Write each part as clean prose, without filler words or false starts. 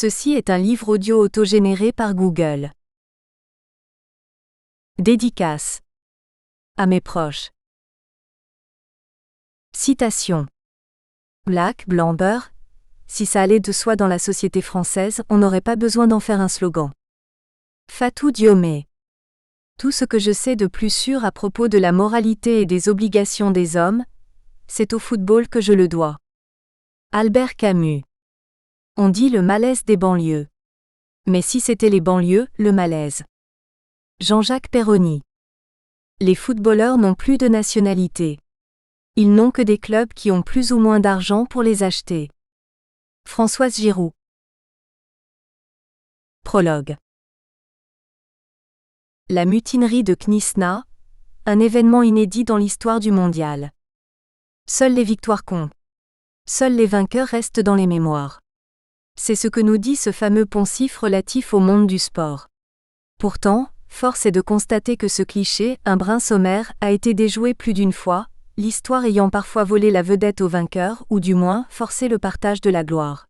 Ceci est un livre audio autogénéré par Google. Dédicace. À mes proches. Citation. Black, blanc, beurre. Si ça allait de soi dans la société française, on n'aurait pas besoin d'en faire un slogan. Fatou Diome. Tout ce que je sais de plus sûr à propos de la moralité et des obligations des hommes, c'est au football que je le dois. Albert Camus. On dit le malaise des banlieues. Mais si c'était les banlieues, le malaise. Jean-Jacques Perroni. Les footballeurs n'ont plus de nationalité. Ils n'ont que des clubs qui ont plus ou moins d'argent pour les acheter. Françoise Giroud. Prologue. La mutinerie de Knysna, un événement inédit dans l'histoire du mondial. Seules les victoires comptent. Seuls les vainqueurs restent dans les mémoires. C'est ce que nous dit ce fameux poncif relatif au monde du sport. Pourtant, force est de constater que ce cliché, un brin sommaire, a été déjoué plus d'une fois, l'histoire ayant parfois volé la vedette aux vainqueurs ou du moins forcé le partage de la gloire.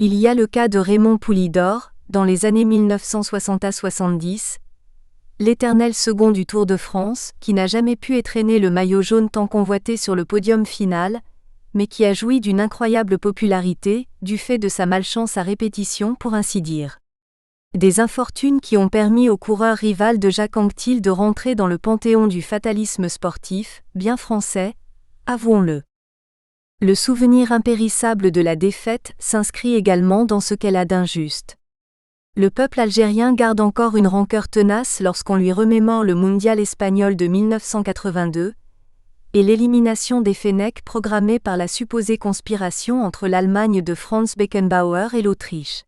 Il y a le cas de Raymond Poulidor, dans les années 1960 à 70, l'éternel second du Tour de France, qui n'a jamais pu étrenner le maillot jaune tant convoité sur le podium final, mais qui a joui d'une incroyable popularité, du fait de sa malchance à répétition pour ainsi dire. Des infortunes qui ont permis au coureur rival de Jacques Anquetil de rentrer dans le panthéon du fatalisme sportif, bien français, avouons-le. Le souvenir impérissable de la défaite s'inscrit également dans ce qu'elle a d'injuste. Le peuple algérien garde encore une rancœur tenace lorsqu'on lui remémore le mondial espagnol de 1982, et l'élimination des Fennecs programmée par la supposée conspiration entre l'Allemagne de Franz Beckenbauer et l'Autriche.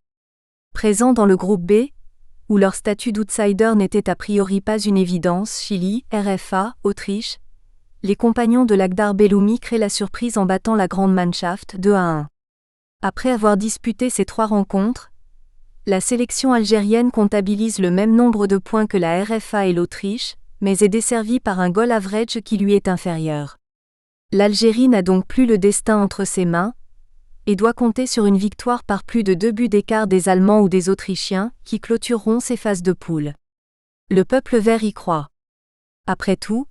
Présents dans le groupe B, où leur statut d'outsider n'était a priori pas une évidence, Chili, RFA, Autriche, les compagnons de Lakhdar Belloumi créent la surprise en battant la Grande Mannschaft 2-1. Après avoir disputé ces 3 rencontres, la sélection algérienne comptabilise le même nombre de points que la RFA et l'Autriche, mais est desservie par un goal average qui lui est inférieur. L'Algérie n'a donc plus le destin entre ses mains, et doit compter sur une victoire par plus de 2 buts d'écart des Allemands ou des Autrichiens, qui clôtureront ces phases de poule. Le peuple vert y croit. Après tout,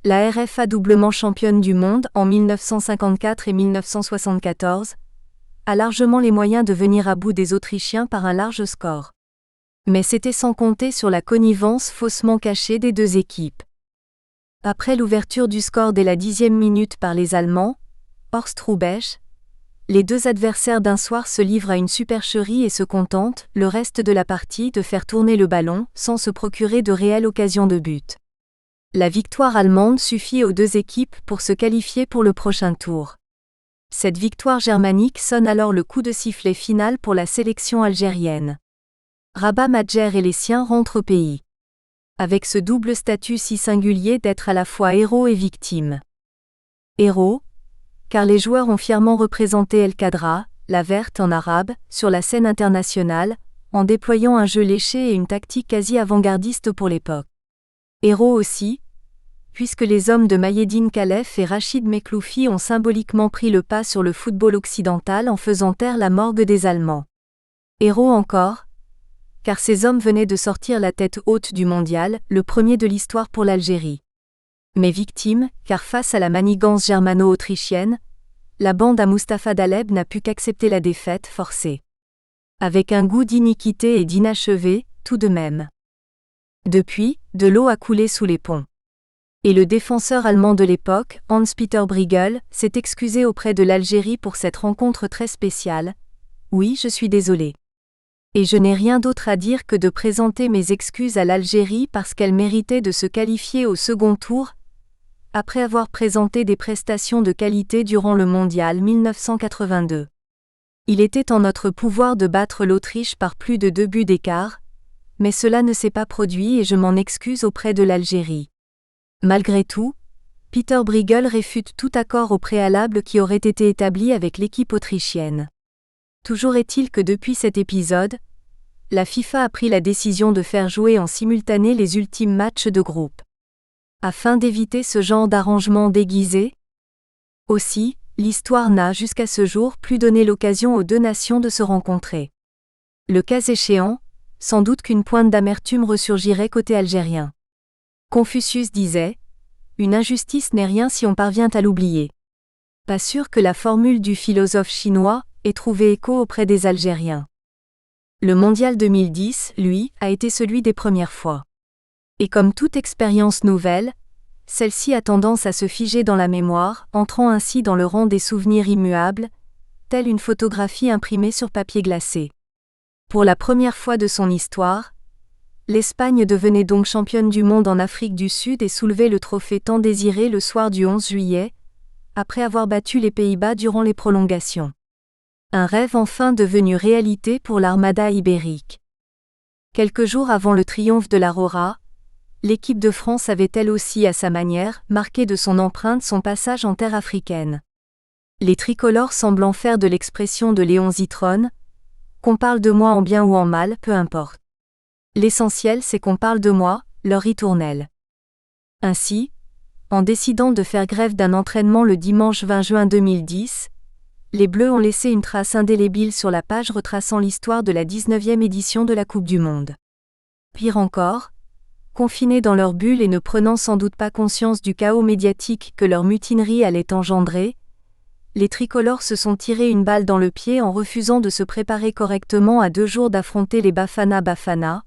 la RFA doublement championne du monde en 1954 et 1974, a largement les moyens de venir à bout des Autrichiens par un large score. Mais c'était sans compter sur la connivence faussement cachée des 2 équipes. Après l'ouverture du score dès la 10e minute par les Allemands, Horst Hrubesch, les 2 adversaires d'un soir se livrent à une supercherie et se contentent, le reste de la partie, de faire tourner le ballon, sans se procurer de réelles occasions de but. La victoire allemande suffit aux 2 équipes pour se qualifier pour le prochain tour. Cette victoire germanique sonne alors le coup de sifflet final pour la sélection algérienne. Rabat Madjer et les siens rentrent au pays. Avec ce double statut si singulier d'être à la fois héros et victime. Héros, car les joueurs ont fièrement représenté El Khadra, la verte en arabe, sur la scène internationale, en déployant un jeu léché et une tactique quasi avant-gardiste pour l'époque. Héros aussi, puisque les hommes de Maïeddine Khalef et Rachid Mekloufi ont symboliquement pris le pas sur le football occidental en faisant taire la morgue des Allemands. Héros encore, car ces hommes venaient de sortir la tête haute du mondial, le premier de l'histoire pour l'Algérie. Mais victimes, car face à la manigance germano-autrichienne, la bande à Mustapha Daleb n'a pu qu'accepter la défaite forcée. Avec un goût d'iniquité et d'inachevé, tout de même. Depuis, de l'eau a coulé sous les ponts. Et le défenseur allemand de l'époque, Hans-Peter Briegel, s'est excusé auprès de l'Algérie pour cette rencontre très spéciale. Oui, je suis désolé. Et je n'ai rien d'autre à dire que de présenter mes excuses à l'Algérie parce qu'elle méritait de se qualifier au second tour, après avoir présenté des prestations de qualité durant le mondial 1982. Il était en notre pouvoir de battre l'Autriche par plus de 2 buts d'écart, mais cela ne s'est pas produit et je m'en excuse auprès de l'Algérie. Malgré tout, Peter Briegel réfute tout accord au préalable qui aurait été établi avec l'équipe autrichienne. Toujours est-il que depuis cet épisode, la FIFA a pris la décision de faire jouer en simultané les ultimes matchs de groupe. Afin d'éviter ce genre d'arrangement déguisé. Aussi, l'histoire n'a jusqu'à ce jour plus donné l'occasion aux 2 nations de se rencontrer. Le cas échéant, sans doute qu'une pointe d'amertume ressurgirait côté algérien. Confucius disait « Une injustice n'est rien si on parvient à l'oublier ». Pas sûr que la formule du philosophe chinois ait trouvé écho auprès des Algériens. Le mondial 2010, lui, a été celui des premières fois. Et comme toute expérience nouvelle, celle-ci a tendance à se figer dans la mémoire, entrant ainsi dans le rang des souvenirs immuables, telle une photographie imprimée sur papier glacé. Pour la première fois de son histoire, l'Espagne devenait donc championne du monde en Afrique du Sud et soulevait le trophée tant désiré le soir du 11 juillet, après avoir battu les Pays-Bas durant les prolongations. Un rêve enfin devenu réalité pour l'armada ibérique. Quelques jours avant le triomphe de l'Aurora, l'équipe de France avait elle aussi à sa manière marqué de son empreinte son passage en terre africaine. Les tricolores semblant faire de l'expression de Léon Zitrone, qu'on parle de moi en bien ou en mal, peu importe. L'essentiel c'est qu'on parle de moi, leur ritournelle. Ainsi, en décidant de faire grève d'un entraînement le dimanche 20 juin 2010, les Bleus ont laissé une trace indélébile sur la page retraçant l'histoire de la 19e édition de la Coupe du Monde. Pire encore, confinés dans leur bulle et ne prenant sans doute pas conscience du chaos médiatique que leur mutinerie allait engendrer, les tricolores se sont tiré une balle dans le pied en refusant de se préparer correctement à 2 jours d'affronter les Bafana Bafana,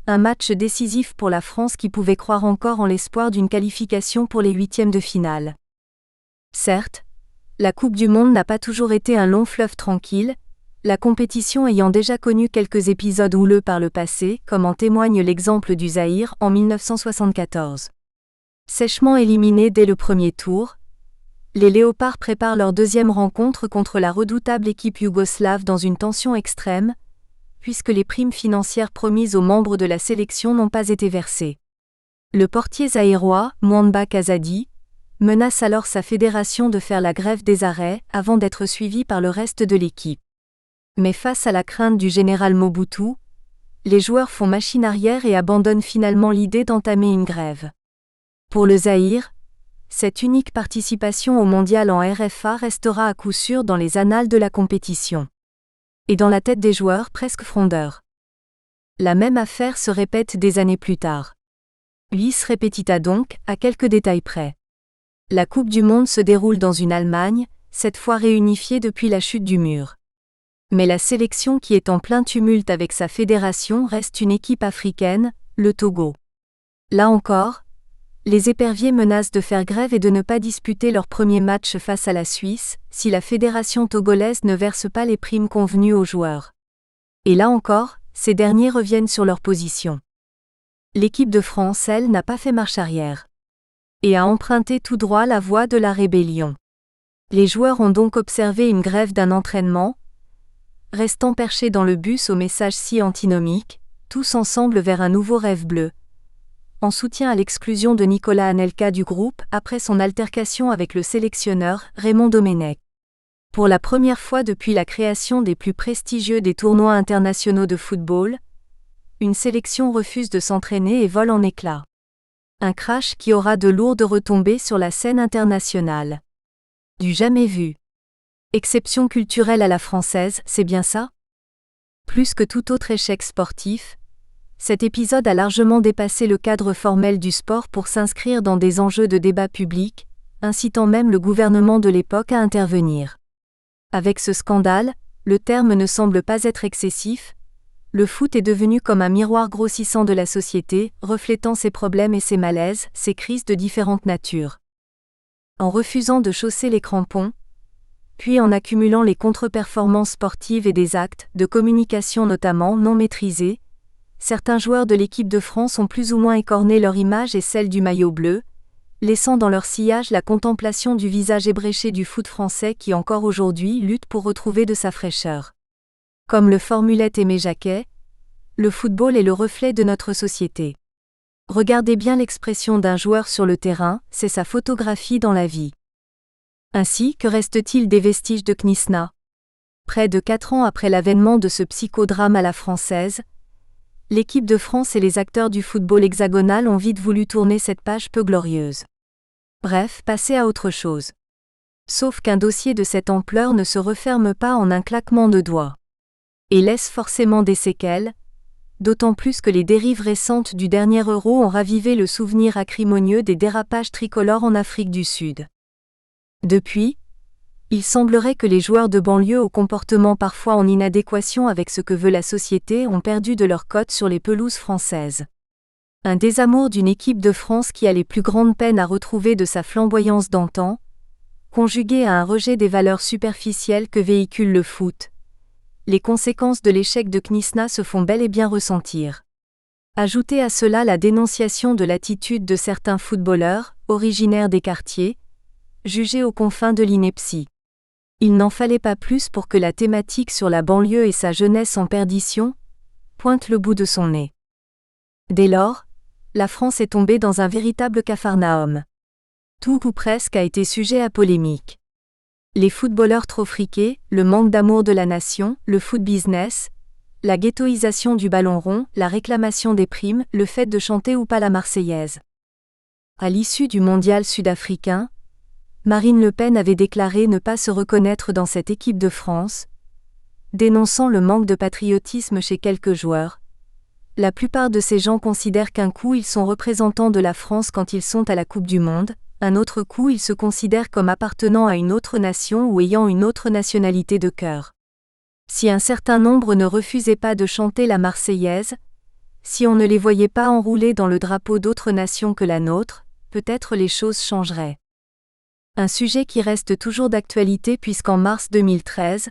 un match décisif pour la France qui pouvait croire encore en l'espoir d'une qualification pour les 8e de finale. Certes, la Coupe du Monde n'a pas toujours été un long fleuve tranquille, la compétition ayant déjà connu quelques épisodes houleux par le passé, comme en témoigne l'exemple du Zaïre en 1974. Sèchement éliminés dès le premier tour, les Léopards préparent leur deuxième rencontre contre la redoutable équipe yougoslave dans une tension extrême, puisque les primes financières promises aux membres de la sélection n'ont pas été versées. Le portier zaïrois, Mwamba Kazadi, menace alors sa fédération de faire la grève des arrêts avant d'être suivi par le reste de l'équipe. Mais face à la crainte du général Mobutu, les joueurs font machine arrière et abandonnent finalement l'idée d'entamer une grève. Pour le Zaïre, cette unique participation au mondial en RFA restera à coup sûr dans les annales de la compétition. Et dans la tête des joueurs presque frondeurs. La même affaire se répète des années plus tard. Vis repetita donc, à quelques détails près. La Coupe du Monde se déroule dans une Allemagne, cette fois réunifiée depuis la chute du mur. Mais la sélection qui est en plein tumulte avec sa fédération reste une équipe africaine, le Togo. Là encore, les éperviers menacent de faire grève et de ne pas disputer leur premier match face à la Suisse, si la fédération togolaise ne verse pas les primes convenues aux joueurs. Et là encore, ces derniers reviennent sur leur position. L'équipe de France, elle, n'a pas fait marche arrière. Et a emprunté tout droit la voie de la rébellion. Les joueurs ont donc observé une grève d'un entraînement, restant perchés dans le bus au message si antinomique, tous ensemble vers un nouveau rêve bleu. En soutien à l'exclusion de Nicolas Anelka du groupe après son altercation avec le sélectionneur Raymond Domenech. Pour la première fois depuis la création des plus prestigieux des tournois internationaux de football, une sélection refuse de s'entraîner et vole en éclats. Un crash qui aura de lourdes retombées sur la scène internationale. Du jamais vu. Exception culturelle à la française, c'est bien ça ? Plus que tout autre échec sportif, cet épisode a largement dépassé le cadre formel du sport pour s'inscrire dans des enjeux de débat public, incitant même le gouvernement de l'époque à intervenir. Avec ce scandale, le terme ne semble pas être excessif, le foot est devenu comme un miroir grossissant de la société, reflétant ses problèmes et ses malaises, ses crises de différentes natures. En refusant de chausser les crampons, puis en accumulant les contre-performances sportives et des actes de communication notamment non maîtrisés, certains joueurs de l'équipe de France ont plus ou moins écorné leur image et celle du maillot bleu, laissant dans leur sillage la contemplation du visage ébréché du foot français qui encore aujourd'hui lutte pour retrouver de sa fraîcheur. Comme le formulait Aimé Jacquet, le football est le reflet de notre société. Regardez bien l'expression d'un joueur sur le terrain, c'est sa photographie dans la vie. Ainsi, que reste-t-il des vestiges de Knysna ? Près de 4 ans après l'avènement de ce psychodrame à la française, l'équipe de France et les acteurs du football hexagonal ont vite voulu tourner cette page peu glorieuse. Bref, passer à autre chose. Sauf qu'un dossier de cette ampleur ne se referme pas en un claquement de doigts. et laisse forcément des séquelles, d'autant plus que les dérives récentes du dernier Euro ont ravivé le souvenir acrimonieux des dérapages tricolores en Afrique du Sud. Depuis, il semblerait que les joueurs de banlieue au comportement parfois en inadéquation avec ce que veut la société ont perdu de leur cote sur les pelouses françaises. Un désamour d'une équipe de France qui a les plus grandes peines à retrouver de sa flamboyance d'antan, conjugué à un rejet des valeurs superficielles que véhicule le foot. Les conséquences de l'échec de Knysna se font bel et bien ressentir. Ajoutez à cela la dénonciation de l'attitude de certains footballeurs, originaires des quartiers, jugés aux confins de l'ineptie. Il n'en fallait pas plus pour que la thématique sur la banlieue et sa jeunesse en perdition pointe le bout de son nez. Dès lors, la France est tombée dans un véritable capharnaüm. Tout ou presque a été sujet à polémique. Les footballeurs trop friqués, le manque d'amour de la nation, le foot business, la ghettoisation du ballon rond, la réclamation des primes, le fait de chanter ou pas la Marseillaise. À l'issue du mondial sud-africain, Marine Le Pen avait déclaré ne pas se reconnaître dans cette équipe de France, dénonçant le manque de patriotisme chez quelques joueurs. La plupart de ces gens considèrent qu'un coup ils sont représentants de la France quand ils sont à la Coupe du Monde, un autre coup ils se considèrent comme appartenant à une autre nation ou ayant une autre nationalité de cœur. Si un certain nombre ne refusaient pas de chanter la Marseillaise, si on ne les voyait pas enroulés dans le drapeau d'autres nations que la nôtre, peut-être les choses changeraient. Un sujet qui reste toujours d'actualité puisqu'en mars 2013,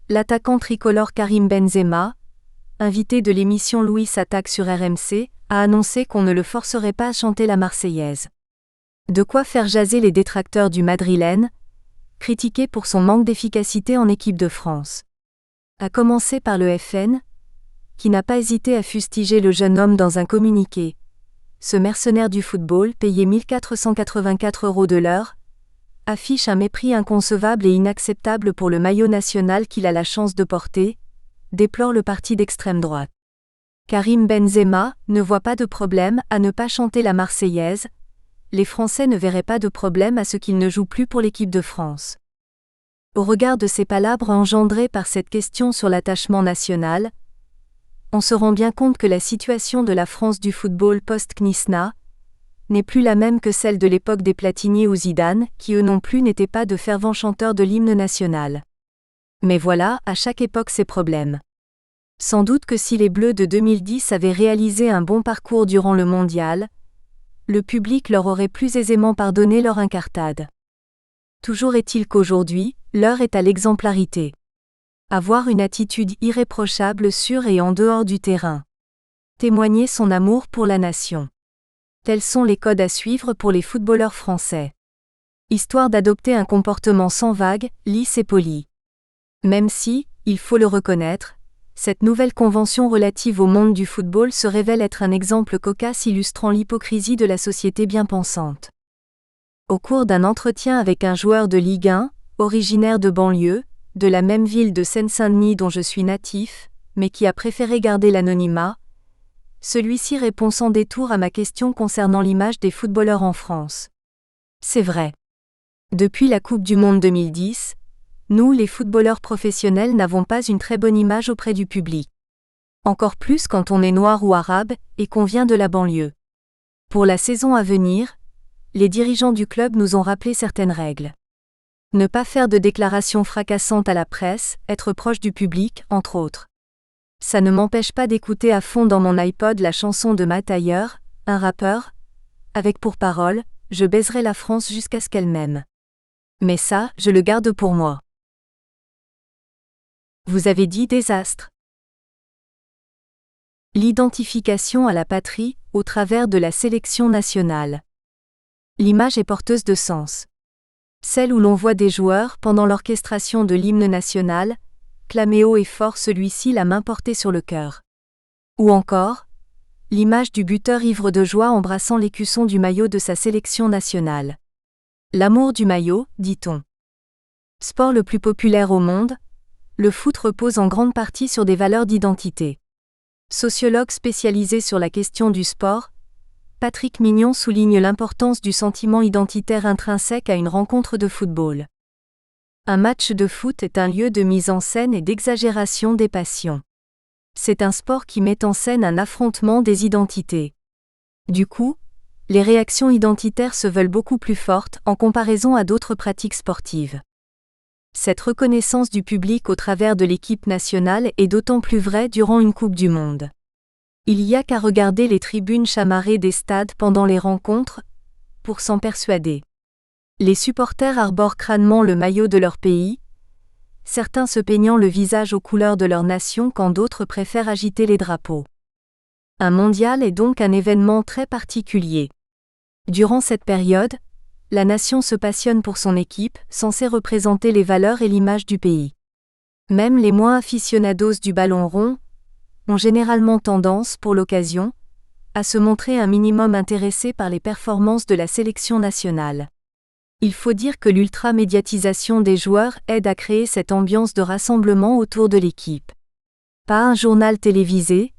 l'attaquant tricolore Karim Benzema, invité de l'émission Louis Attaque sur RMC, a annoncé qu'on ne le forcerait pas à chanter la Marseillaise. De quoi faire jaser les détracteurs du Madrilène, critiqué pour son manque d'efficacité en équipe de France. À commencer par le FN, qui n'a pas hésité à fustiger le jeune homme dans un communiqué. Ce mercenaire du football, payé 1 484 € de l'heure, affiche un mépris inconcevable et inacceptable pour le maillot national qu'il a la chance de porter, déplore le parti d'extrême droite. Karim Benzema ne voit pas de problème à ne pas chanter la Marseillaise. Les Français ne verraient pas de problème à ce qu'il ne joue plus pour l'équipe de France. Au regard de ces palabres engendrées par cette question sur l'attachement national, on se rend bien compte que la situation de la France du football post-Knysna n'est plus la même que celle de l'époque des Platini ou Zidane, qui eux non plus n'étaient pas de fervents chanteurs de l'hymne national. Mais voilà, à chaque époque ses problèmes. Sans doute que si les Bleus de 2010 avaient réalisé un bon parcours durant le mondial, le public leur aurait plus aisément pardonné leur incartade. Toujours est-il qu'aujourd'hui, l'heure est à l'exemplarité. Avoir une attitude irréprochable sur et en dehors du terrain. Témoigner son amour pour la nation. Tels sont les codes à suivre pour les footballeurs français. Histoire d'adopter un comportement sans vague, lisse et poli. Même si, il faut le reconnaître, cette nouvelle convention relative au monde du football se révèle être un exemple cocasse illustrant l'hypocrisie de la société bien pensante. Au cours d'un entretien avec un joueur de Ligue 1, originaire de banlieue, de la même ville de Seine-Saint-Denis dont je suis natif, mais qui a préféré garder l'anonymat, celui-ci répond sans détour à ma question concernant l'image des footballeurs en France. C'est vrai. Depuis la Coupe du Monde 2010, nous, les footballeurs professionnels, n'avons pas une très bonne image auprès du public. Encore plus quand on est noir ou arabe, et qu'on vient de la banlieue. Pour la saison à venir, les dirigeants du club nous ont rappelé certaines règles. Ne pas faire de déclarations fracassantes à la presse, être proche du public, entre autres. Ça ne m'empêche pas d'écouter à fond dans mon iPod la chanson de Matt Taylor, un rappeur, avec pour parole « Je baiserai la France jusqu'à ce qu'elle m'aime ». Mais ça, je le garde pour moi. Vous avez dit désastre. L'identification à la patrie, au travers de la sélection nationale. L'image est porteuse de sens. Celle où l'on voit des joueurs, pendant l'orchestration de l'hymne national, clamer haut et fort celui-ci la main portée sur le cœur. Ou encore, l'image du buteur ivre de joie embrassant l'écusson du maillot de sa sélection nationale. L'amour du maillot, dit-on. Sport le plus populaire au monde, le foot repose en grande partie sur des valeurs d'identité. Sociologue spécialisé sur la question du sport, Patrick Mignon souligne l'importance du sentiment identitaire intrinsèque à une rencontre de football. Un match de foot est un lieu de mise en scène et d'exagération des passions. C'est un sport qui met en scène un affrontement des identités. Du coup, les réactions identitaires se veulent beaucoup plus fortes en comparaison à d'autres pratiques sportives. Cette reconnaissance du public au travers de l'équipe nationale est d'autant plus vraie durant une Coupe du Monde. Il y a qu'à regarder les tribunes chamarrées des stades pendant les rencontres pour s'en persuader. Les supporters arborent crânement le maillot de leur pays, certains se peignant le visage aux couleurs de leur nation quand d'autres préfèrent agiter les drapeaux. Un mondial est donc un événement très particulier. Durant cette période, la nation se passionne pour son équipe, censée représenter les valeurs et l'image du pays. Même les moins aficionados du ballon rond ont généralement tendance, pour l'occasion, à se montrer un minimum intéressés par les performances de la sélection nationale. Il faut dire que l'ultra-médiatisation des joueurs aide à créer cette ambiance de rassemblement autour de l'équipe. Pas un journal télévisé,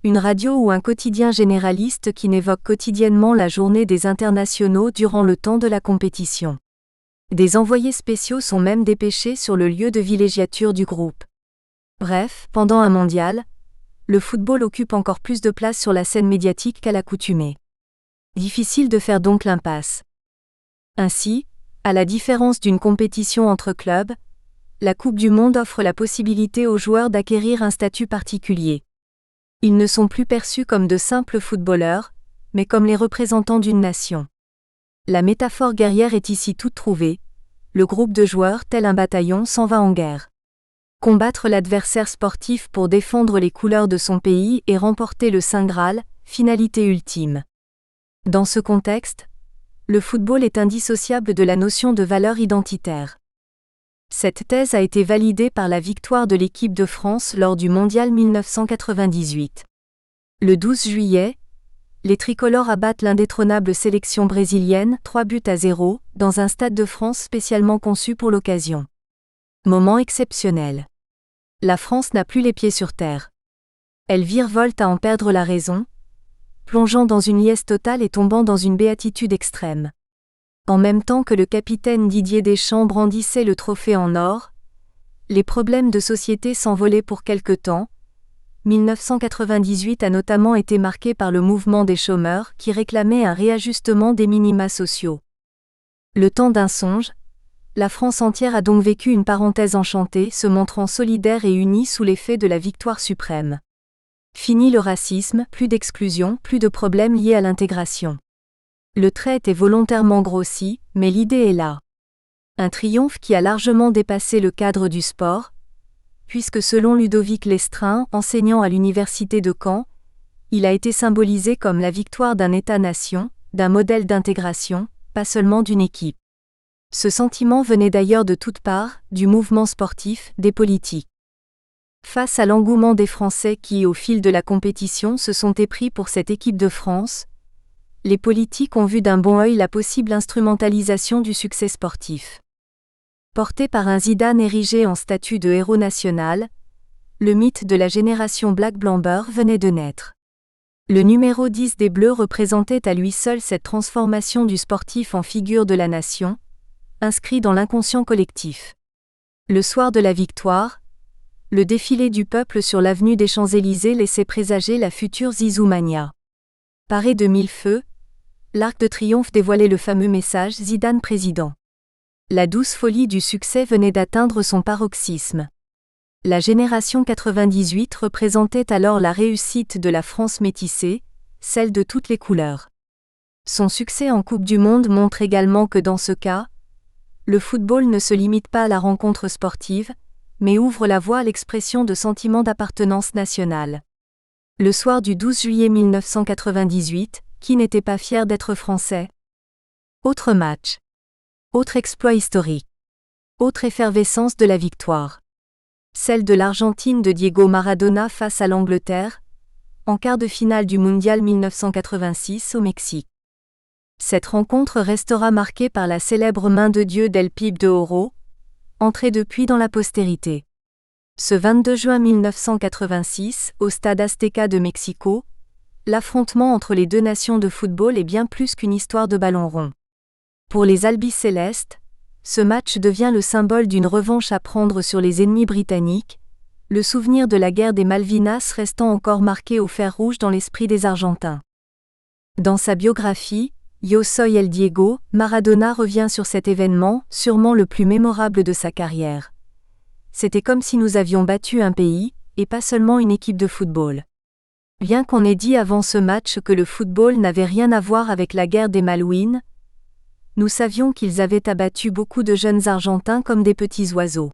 une radio ou un quotidien généraliste qui n'évoque quotidiennement la journée des internationaux durant le temps de la compétition. Des envoyés spéciaux sont même dépêchés sur le lieu de villégiature du groupe. Bref, pendant un mondial, le football occupe encore plus de place sur la scène médiatique qu'à l'accoutumée. Difficile de faire donc l'impasse. Ainsi, à la différence d'une compétition entre clubs, la Coupe du Monde offre la possibilité aux joueurs d'acquérir un statut particulier. Ils ne sont plus perçus comme de simples footballeurs, mais comme les représentants d'une nation. La métaphore guerrière est ici toute trouvée. Le groupe de joueurs, tel un bataillon, s'en va en guerre. Combattre l'adversaire sportif pour défendre les couleurs de son pays et remporter le Saint Graal, finalité ultime. Dans ce contexte, le football est indissociable de la notion de valeur identitaire. Cette thèse a été validée par la victoire de l'équipe de France lors du Mondial 1998. Le 12 juillet, les tricolores abattent l'indétrônable sélection brésilienne 3-0 dans un stade de France spécialement conçu pour l'occasion. Moment exceptionnel. La France n'a plus les pieds sur terre. Elle virevolte à en perdre la raison, plongeant dans une liesse totale et tombant dans une béatitude extrême. En même temps que le capitaine Didier Deschamps brandissait le trophée en or, les problèmes de société s'envolaient pour quelque temps. 1998 a notamment été marqué par le mouvement des chômeurs qui réclamait un réajustement des minima sociaux. Le temps d'un songe, la France entière a donc vécu une parenthèse enchantée, se montrant solidaire et unie sous l'effet de la victoire suprême. Fini le racisme, plus d'exclusion, plus de problèmes liés à l'intégration. Le trait était volontairement grossi, mais l'idée est là. Un triomphe qui a largement dépassé le cadre du sport, puisque selon Ludovic Lestrin, enseignant à l'université de Caen, il a été symbolisé comme la victoire d'un État-nation, d'un modèle d'intégration, pas seulement d'une équipe. Ce sentiment venait d'ailleurs de toutes parts, du mouvement sportif, des politiques. Face à l'engouement des Français qui, au fil de la compétition, se sont épris pour cette équipe de France, les politiques ont vu d'un bon œil la possible instrumentalisation du succès sportif. Porté par un Zidane érigé en statut de héros national, le mythe de la génération Black Blamber venait de naître. Le numéro 10 des Bleus représentait à lui seul cette transformation du sportif en figure de la nation, inscrit dans l'inconscient collectif. Le soir de la victoire, le défilé du peuple sur l'avenue des Champs-Élysées laissait présager la future Zizou-mania. Paré de mille feux, l'arc de triomphe dévoilait le fameux message « Zidane président ». La douce folie du succès venait d'atteindre son paroxysme. La génération 98 représentait alors la réussite de la France métissée, celle de toutes les couleurs. Son succès en Coupe du Monde montre également que dans ce cas, le football ne se limite pas à la rencontre sportive, mais ouvre la voie à l'expression de sentiments d'appartenance nationale. Le soir du 12 juillet 1998, qui n'était pas fier d'être français? Autre match. Autre exploit historique. Autre effervescence de la victoire. Celle de l'Argentine de Diego Maradona face à l'Angleterre, en quart de finale du Mondial 1986 au Mexique. Cette rencontre restera marquée par la célèbre main de Dieu d'El Pibe de Oro, entrée depuis dans la postérité. Ce 22 juin 1986, au Stade Azteca de Mexico, l'affrontement entre les deux nations de football est bien plus qu'une histoire de ballon rond. Pour les albicélestes, ce match devient le symbole d'une revanche à prendre sur les ennemis britanniques, le souvenir de la guerre des Malvinas restant encore marqué au fer rouge dans l'esprit des Argentins. Dans sa biographie, Yo soy el Diego, Maradona revient sur cet événement, sûrement le plus mémorable de sa carrière. C'était comme si nous avions battu un pays, et pas seulement une équipe de football. Bien qu'on ait dit avant ce match que le football n'avait rien à voir avec la guerre des Malouines, nous savions qu'ils avaient abattu beaucoup de jeunes Argentins comme des petits oiseaux.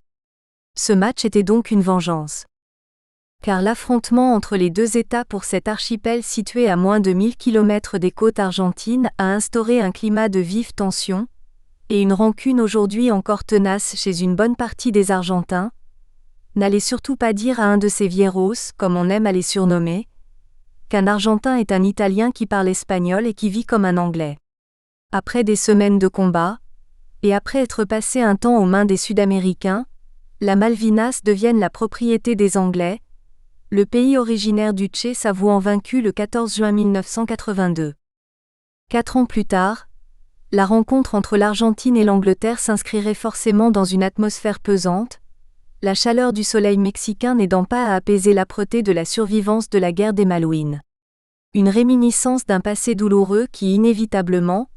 Ce match était donc une vengeance. Car l'affrontement entre les deux États pour cet archipel situé à moins de 1000 km des côtes argentines a instauré un climat de vive tension, et une rancune aujourd'hui encore tenace chez une bonne partie des Argentins. N'allez surtout pas dire à un de ces vieros, comme on aime à les surnommer, qu'un Argentin est un Italien qui parle espagnol et qui vit comme un Anglais. Après des semaines de combat, et après être passé un temps aux mains des Sud-Américains, la Malvinas deviennent la propriété des Anglais, le pays originaire du Che s'avouant vaincu le 14 juin 1982. 4 ans plus tard, la rencontre entre l'Argentine et l'Angleterre s'inscrirait forcément dans une atmosphère pesante, la chaleur du soleil mexicain n'aidant pas à apaiser l'âpreté de la survivance de la guerre des Malouines. Une réminiscence d'un passé douloureux qui inévitablement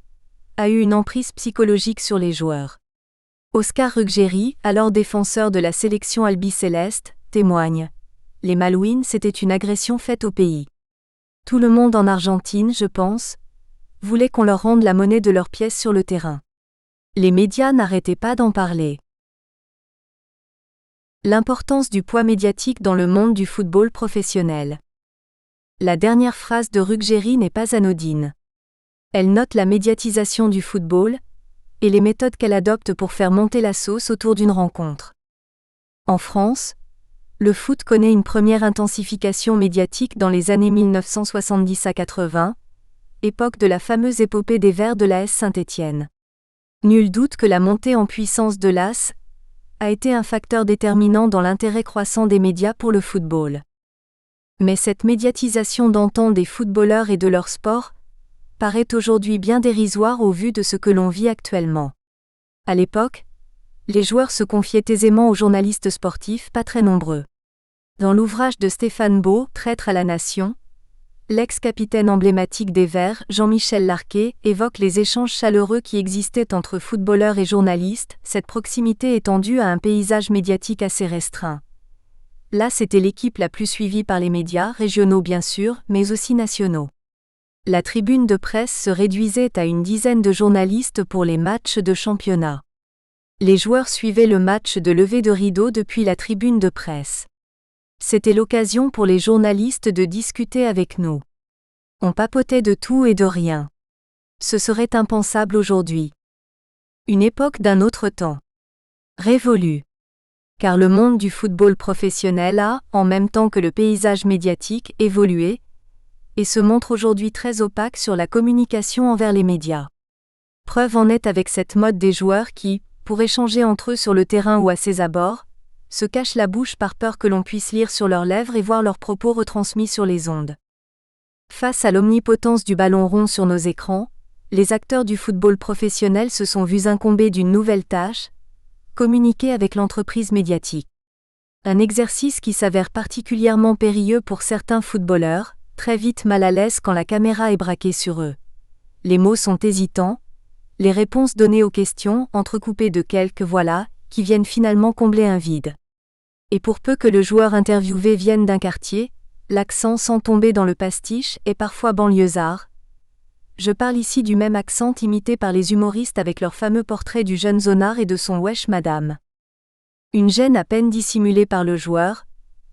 a eu une emprise psychologique sur les joueurs. Oscar Ruggeri, alors défenseur de la sélection albicéleste, témoigne. Les Malouines, c'était une agression faite au pays. Tout le monde en Argentine, je pense, voulait qu'on leur rende la monnaie de leurs pièces sur le terrain. Les médias n'arrêtaient pas d'en parler. L'importance du poids médiatique dans le monde du football professionnel. La dernière phrase de Ruggeri n'est pas anodine. Elle note la médiatisation du football et les méthodes qu'elle adopte pour faire monter la sauce autour d'une rencontre. En France, le foot connaît une première intensification médiatique dans les années 1970 à 80, époque de la fameuse épopée des Verts de l'AS Saint-Étienne. Nul doute que la montée en puissance de l'AS a été un facteur déterminant dans l'intérêt croissant des médias pour le football. Mais cette médiatisation d'antan des footballeurs et de leur sport paraît aujourd'hui bien dérisoire au vu de ce que l'on vit actuellement. À l'époque, les joueurs se confiaient aisément aux journalistes sportifs pas très nombreux. Dans l'ouvrage de Stéphane Beau, Traître à la Nation, l'ex-capitaine emblématique des Verts, Jean-Michel Larquet, évoque les échanges chaleureux qui existaient entre footballeurs et journalistes, cette proximité étant due à un paysage médiatique assez restreint. Là, c'était l'équipe la plus suivie par les médias, régionaux bien sûr, mais aussi nationaux. La tribune de presse se réduisait à une dizaine de journalistes pour les matchs de championnat. Les joueurs suivaient le match de levée de rideau depuis la tribune de presse. C'était l'occasion pour les journalistes de discuter avec nous. On papotait de tout et de rien. Ce serait impensable aujourd'hui. Une époque d'un autre temps. Révolue. Car le monde du football professionnel a, en même temps que le paysage médiatique, évolué, et se montre aujourd'hui très opaque sur la communication envers les médias. Preuve en est avec cette mode des joueurs qui, pour échanger entre eux sur le terrain ou à ses abords, se cachent la bouche par peur que l'on puisse lire sur leurs lèvres et voir leurs propos retransmis sur les ondes. Face à l'omnipotence du ballon rond sur nos écrans, les acteurs du football professionnel se sont vus incombés d'une nouvelle tâche, communiquer avec l'entreprise médiatique. Un exercice qui s'avère particulièrement périlleux pour certains footballeurs, très vite mal à l'aise quand la caméra est braquée sur eux. Les mots sont hésitants, les réponses données aux questions, entrecoupées de quelques « voilà », qui viennent finalement combler un vide. Et pour peu que le joueur interviewé vienne d'un quartier, l'accent sans tomber dans le pastiche est parfois banlieusard. Je parle ici du même accent imité par les humoristes avec leur fameux portrait du jeune zonard et de son « wesh madame ». Une gêne à peine dissimulée par le joueur,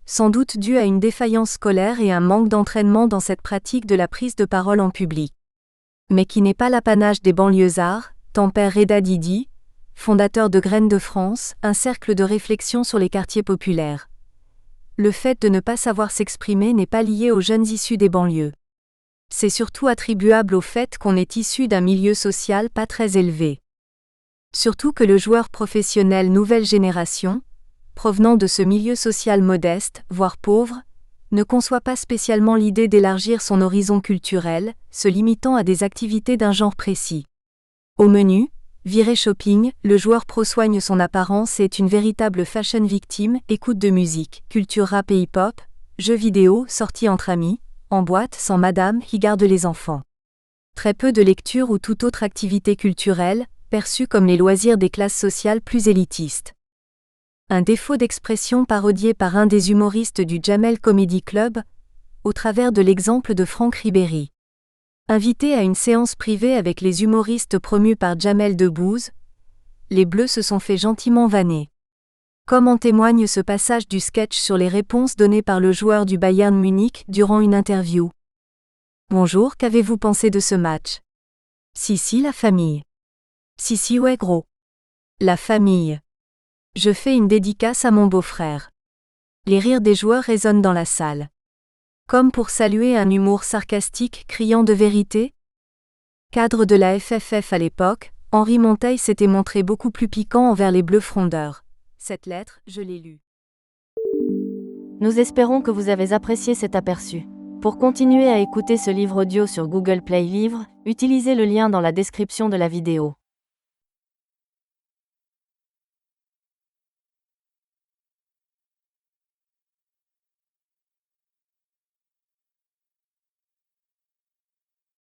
sans doute due à une défaillance scolaire et un manque d'entraînement dans cette pratique de la prise de parole en public. Mais qui n'est pas l'apanage des banlieusards, tempère Reda Didi, fondateur de Graines de France, un cercle de réflexion sur les quartiers populaires. Le fait de ne pas savoir s'exprimer n'est pas lié aux jeunes issus des banlieues. C'est surtout attribuable au fait qu'on est issu d'un milieu social pas très élevé. Surtout que le joueur professionnel nouvelle génération, provenant de ce milieu social modeste, voire pauvre, ne conçoit pas spécialement l'idée d'élargir son horizon culturel, se limitant à des activités d'un genre précis. Au menu, Viré shopping, le joueur pro soigne son apparence et est une véritable fashion victime, écoute de musique, culture rap et hip-hop, jeux vidéo, sorties entre amis, en boîte sans madame qui garde les enfants. Très peu de lecture ou toute autre activité culturelle, perçue comme les loisirs des classes sociales plus élitistes. Un défaut d'expression parodié par un des humoristes du Jamel Comedy Club, au travers de l'exemple de Franck Ribéry. Invité à une séance privée avec les humoristes promus par Jamel Debbouze, les Bleus se sont fait gentiment vanner. Comme en témoigne ce passage du sketch sur les réponses données par le joueur du Bayern Munich durant une interview. Bonjour, qu'avez-vous pensé de ce match? Si, la famille. Si, ouais gros. La famille. Je fais une dédicace à mon beau-frère. Les rires des joueurs résonnent dans la salle. Comme pour saluer un humour sarcastique criant de vérité? Cadre de la FFF à l'époque, Henri Monteil s'était montré beaucoup plus piquant envers les Bleus frondeurs. Cette lettre, je l'ai lue. Nous espérons que vous avez apprécié cet aperçu. Pour continuer à écouter ce livre audio sur Google Play Livres, utilisez le lien dans la description de la vidéo.